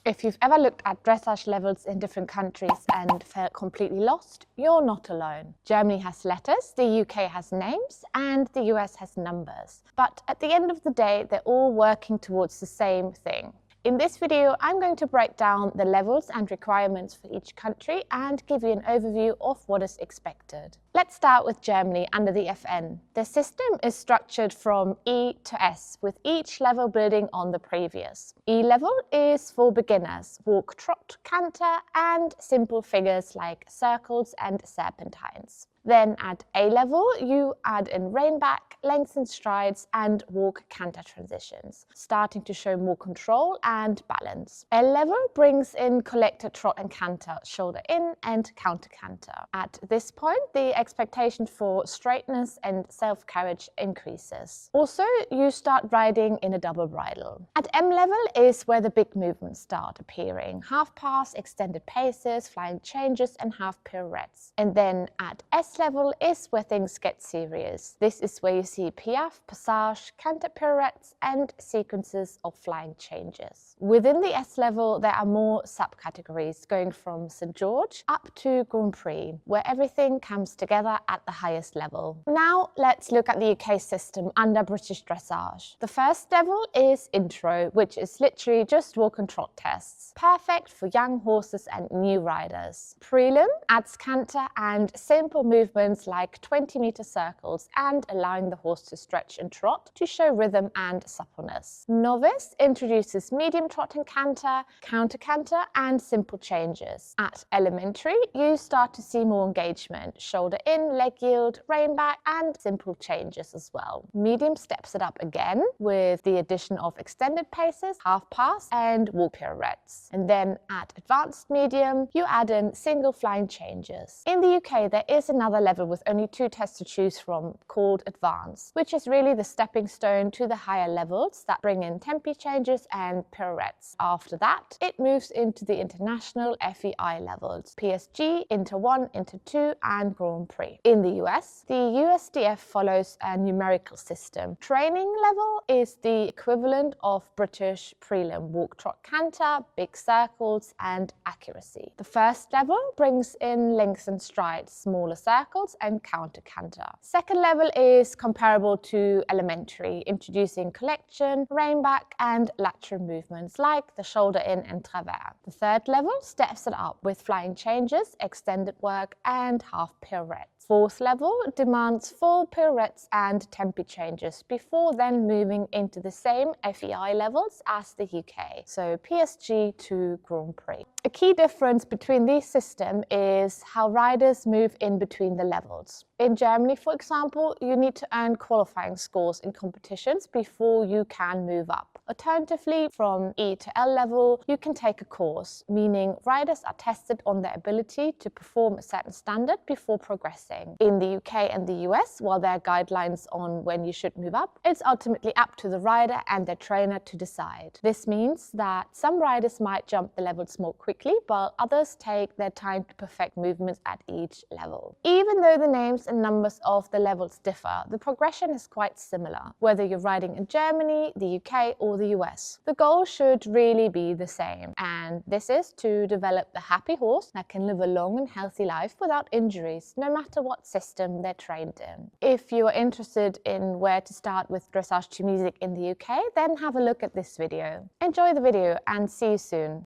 If you've ever looked at dressage levels in different countries and felt completely lost, you're not alone. Germany has letters, the UK has names, and the US has numbers. But at the end of the day, they're all working towards the same thing. In this video, I'm going to break down the levels and requirements for each country and give you an overview of what is expected. Let's start with Germany under the FN. The system is structured from E to S, with each level building on the previous. E level is for beginners, walk, trot, canter, and simple figures like circles and serpentines. Then at A level, you add in rein-back, lengthened strides, and walk canter transitions, starting to show more control and balance. L level brings in collected trot and canter, shoulder in and counter canter. At this point, the expectation for straightness and self-carriage increases. Also, you start riding in a double bridle. At M level is where the big movements start appearing: half pass, extended paces, flying changes, and half pirouettes. And then at S level is where things get serious. This is where you see piaffe, passage, canter pirouettes, and sequences of flying changes. Within the S level, there are more subcategories going from St. George up to Grand Prix, where everything comes together at the highest level. Now let's look at the UK system under British Dressage. The first level is Intro, which is literally just walk and trot tests, perfect for young horses and new riders. Prelim adds canter and simple movements like 20-meter circles and allowing the horse to stretch and trot to show rhythm and suppleness. Novice introduces medium trot and canter, counter canter, and simple changes. At elementary, you start to see more engagement, shoulder in, leg yield, rein back, and simple changes as well. Medium steps it up again with the addition of extended paces, half pass, and walk pirouettes. And then at advanced medium, you add in single flying changes. In the UK, there is another level with only 2 tests to choose from called Advanced, which is really the stepping stone to the higher levels that bring in tempi changes and pirouettes. After that, it moves into the international FEI levels: PSG, Inter 1, Inter 2, and Grand Prix. In the US, the USDF follows a numerical system. Training level is the equivalent of British prelim: walk, trot, canter, big circles, and accuracy. The first level brings in lengthened strides, smaller circles, and counter canter. Second level is comparable to elementary, introducing collection, rein back, and lateral movements like the shoulder in and travers. The third level steps it up with flying changes, extended work, and half pirouettes. Fourth level demands full pirouettes and tempi changes before then moving into the same FEI levels as the UK, so PSG to Grand Prix. A key difference between these systems is how riders move in between the levels. In Germany, for example, you need to earn qualifying scores in competitions before you can move up. Alternatively, from E to L level, you can take a course, meaning riders are tested on their ability to perform a certain standard before progressing. In the UK and the US, while there are guidelines on when you should move up, it's ultimately up to the rider and their trainer to decide. This means that some riders might jump the levels more quickly, while others take their time to perfect movements at each level. Even though the names and numbers of the levels differ, the progression is quite similar, whether you're riding in Germany, the UK, or the US. The goal should really be the same, and this is to develop the happy horse that can live a long and healthy life without injuries, no matter what system they're trained in. If you are interested in where to start with dressage to music in the UK, then have a look at this video. Enjoy the video and see you soon.